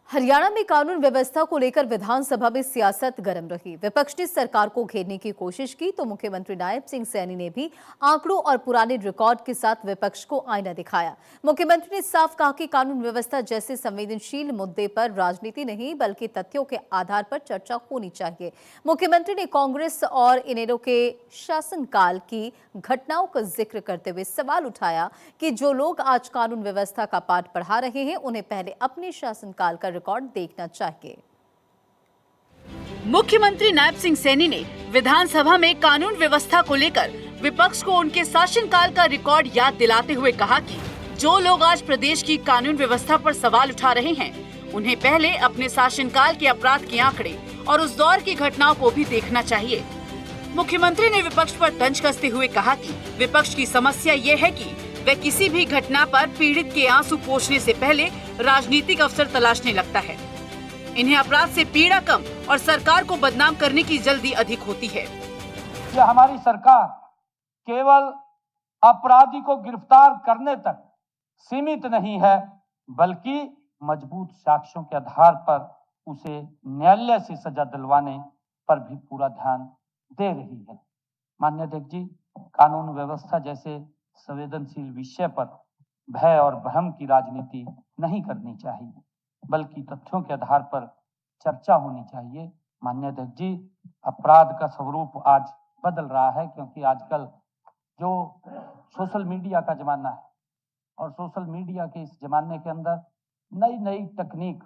हरियाणा में कानून व्यवस्था को लेकर विधानसभा में सियासत गर्म रही। विपक्ष ने सरकार को घेरने की कोशिश की तो मुख्यमंत्री नायब सिंह सैनी ने भी आंकड़ों और पुराने रिकॉर्ड के साथ विपक्ष को आईना दिखाया। मुख्यमंत्री ने साफ कहा कि कानून व्यवस्था जैसे संवेदनशील मुद्दे पर राजनीति नहीं बल्कि तथ्यों के आधार पर चर्चा होनी चाहिए। मुख्यमंत्री ने कांग्रेस और इनेलो के शासनकाल की घटनाओं का जिक्र करते हुए सवाल उठाया कि जो लोग आज कानून व्यवस्था का पाठ पढ़ा रहे हैं उन्हें पहले अपने शासनकाल का रिकॉर्ड देखना चाहिए। मुख्यमंत्री नायब सिंह सैनी ने विधानसभा में कानून व्यवस्था को लेकर विपक्ष को उनके शासनकाल का रिकॉर्ड याद दिलाते हुए कहा कि जो लोग आज प्रदेश की कानून व्यवस्था पर सवाल उठा रहे हैं उन्हें पहले अपने शासनकाल के अपराध के आंकड़े और उस दौर की घटनाओं को भी देखना चाहिए। मुख्यमंत्री ने विपक्ष पर तंज कसते हुए कहा कि विपक्ष की समस्या ये है कि वह किसी भी घटना पर पीड़ित के आंसू पोंछने से पहले राजनीतिक अवसर तलाशने लगता है। इन्हें अपराध से पीड़ा कम और सरकार को बदनाम करने की जल्दी अधिक होती है। यह हमारी सरकार केवल अपराधी को गिरफ्तार करने तक सीमित नहीं है बल्कि मजबूत साक्ष्यों के आधार पर उसे न्यायालय से सजा दिलवाने पर भी पूरा ध्यान दे रही है। माननीय अध्यक्ष जी, कानून व्यवस्था जैसे संवेदनशील विषय पर भय और भ्रम की राजनीति नहीं करनी चाहिए बल्कि तथ्यों के आधार पर चर्चा होनी चाहिए। माननीय अध्यक्ष जी, अपराध का स्वरूप आज बदल रहा है क्योंकि आजकल जो सोशल मीडिया का जमाना है और सोशल मीडिया के इस जमाने के अंदर नई नई तकनीक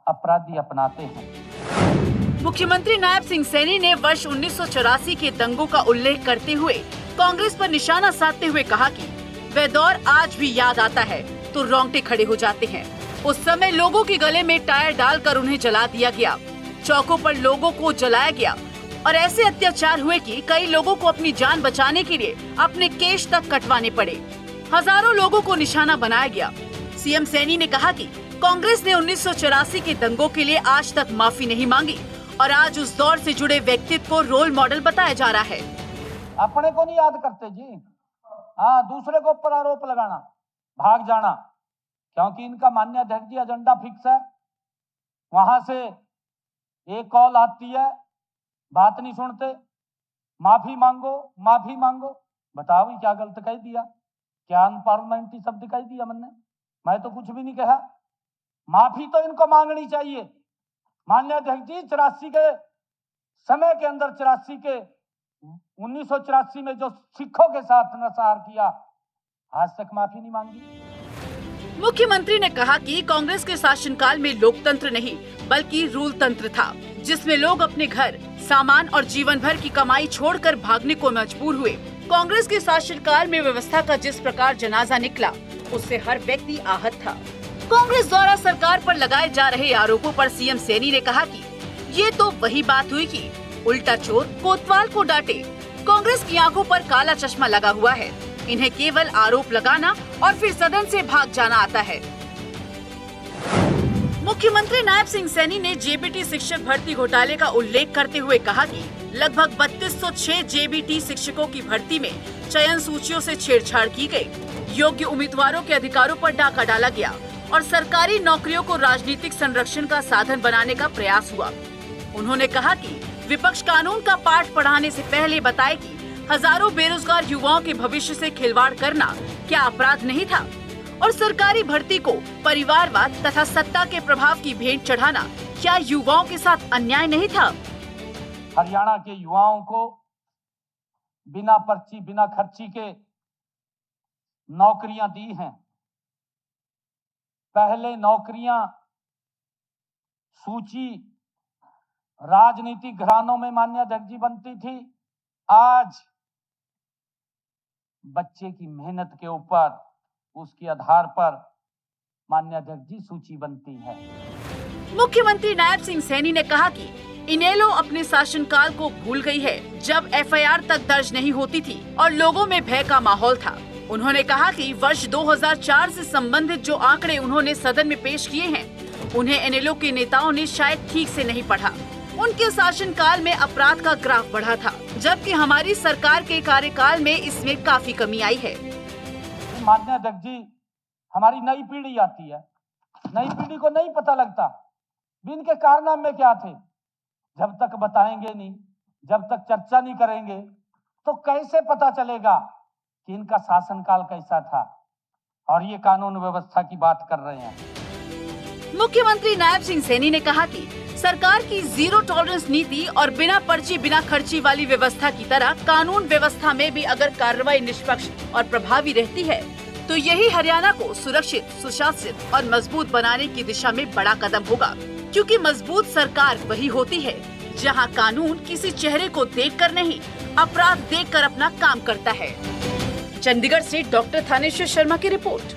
अपराधी अपनाते हैं। मुख्यमंत्री नायब सिंह सैनी ने वर्ष 1984 के दंगों का उल्लेख करते हुए कांग्रेस पर निशाना साधते हुए कहा कि वह दौर आज भी याद आता है तो रोंगटे खड़े हो जाते हैं। उस समय लोगों के गले में टायर डालकर उन्हें जला दिया गया, चौकों पर लोगों को जलाया गया और ऐसे अत्याचार हुए कि कई लोगों को अपनी जान बचाने के लिए अपने केश तक कटवाने पड़े। हजारों लोगों को निशाना बनाया गया। सीएम सैनी ने कहा कि कांग्रेस ने 1984 के दंगों के लिए आज तक माफी नहीं मांगी और आज उस दौर से जुड़े व्यक्तित्व को रोल मॉडल बताया जा रहा है। अपने को नहीं याद करते जी, हाँ, दूसरे को ऊपर आरोप लगाना, भाग जाना, क्योंकि इनका माननीय अध्यक्ष जी एजेंडा फिक्स है। वहां से एक कॉल आती है, बात नहीं सुनते, माफी मांगो माफी मांगो। बताओ ये क्या गलत कह दिया, क्या अनपार्लियामेंट्री शब्द कह दिया मैं तो कुछ भी नहीं कहा। माफी तो इनको मांगनी चाहिए। माननीय अध्यक्ष जी, 84 के समय के अंदर 1984 में जो सिखों के साथ नरसंहार किया, आज तक माफी नहीं मांगी। मुख्यमंत्री ने कहा कि कांग्रेस के शासनकाल में लोकतंत्र नहीं बल्कि रूल तंत्र था, जिसमें लोग अपने घर, सामान और जीवन भर की कमाई छोड़कर भागने को मजबूर हुए। कांग्रेस के शासनकाल में व्यवस्था का जिस प्रकार जनाजा निकला, उससे हर व्यक्ति आहत था। कांग्रेस द्वारा सरकार पर लगाए जा रहे आरोपों पर सीएम सैनी ने कहा कि ये तो वही बात हुई कि उल्टा चोर कोतवाल को डांटे। कांग्रेस की आंखों पर काला चश्मा लगा हुआ है। इन्हें केवल आरोप लगाना और फिर सदन से भाग जाना आता है। मुख्यमंत्री नायब सिंह सैनी ने जेबीटी शिक्षक भर्ती घोटाले का उल्लेख करते हुए कहा कि लगभग 3206 जेबीटी शिक्षकों की भर्ती में चयन सूचियों से छेड़छाड़ की गई। योग्य उम्मीदवारों के अधिकारों पर डाका डाला गया और सरकारी नौकरियों को राजनीतिक संरक्षण का साधन बनाने का प्रयास हुआ। उन्होंने कहा कि विपक्ष कानून का पाठ पढ़ाने से पहले बताए कि हजारों बेरोजगार युवाओं के भविष्य से खिलवाड़ करना क्या अपराध नहीं था और सरकारी भर्ती को परिवारवाद तथा सत्ता के प्रभाव की भेंट चढ़ाना क्या युवाओं के साथ अन्याय नहीं था। हरियाणा के युवाओं को बिना पर्ची बिना खर्ची के नौकरियां दी हैं। पहले नौकरियां सूची राजनीतिक घरानों में माननीय अध्यक्ष जी बनती थी, आज बच्चे की मेहनत के ऊपर उसके आधार पर माननीय अध्यक्ष जी सूची बनती है। मुख्यमंत्री नायब सिंह सैनी ने कहा कि इनेलो अपने शासनकाल को भूल गई है, जब एफआईआर तक दर्ज नहीं होती थी और लोगों में भय का माहौल था। उन्होंने कहा कि वर्ष 2004 से संबंधित जो आंकड़े उन्होंने सदन में पेश किए हैं, उन्हें इनेलो के नेताओं ने शायद ठीक से नहीं पढ़ा। उनके शासनकाल में अपराध का ग्राफ बढ़ा था, जबकि हमारी सरकार के कार्यकाल में इसमें काफी कमी आई है। माननीय अध्यक्ष जी, हमारी नई पीढ़ी आती है, नई पीढ़ी को नहीं पता लगता इनके कारनामे क्या थे? जब तक बताएंगे नहीं, जब तक चर्चा नहीं करेंगे, तो कैसे पता चलेगा कि इनका शासनकाल कैसा था? और ये कानून व्यवस्था की बात कर रहे हैं। मुख्यमंत्री नायब सिंह सैनी ने कहा कि सरकार की जीरो टॉलरेंस नीति और बिना पर्ची बिना खर्ची वाली व्यवस्था की तरह कानून व्यवस्था में भी अगर कार्रवाई निष्पक्ष और प्रभावी रहती है तो यही हरियाणा को सुरक्षित, सुशासित और मजबूत बनाने की दिशा में बड़ा कदम होगा, क्योंकि मजबूत सरकार वही होती है जहां कानून किसी चेहरे को देखकर नहीं, अपराध देखकर अपना काम करता है। चंडीगढ़ से डॉक्टर थानेश्वर शर्मा की रिपोर्ट।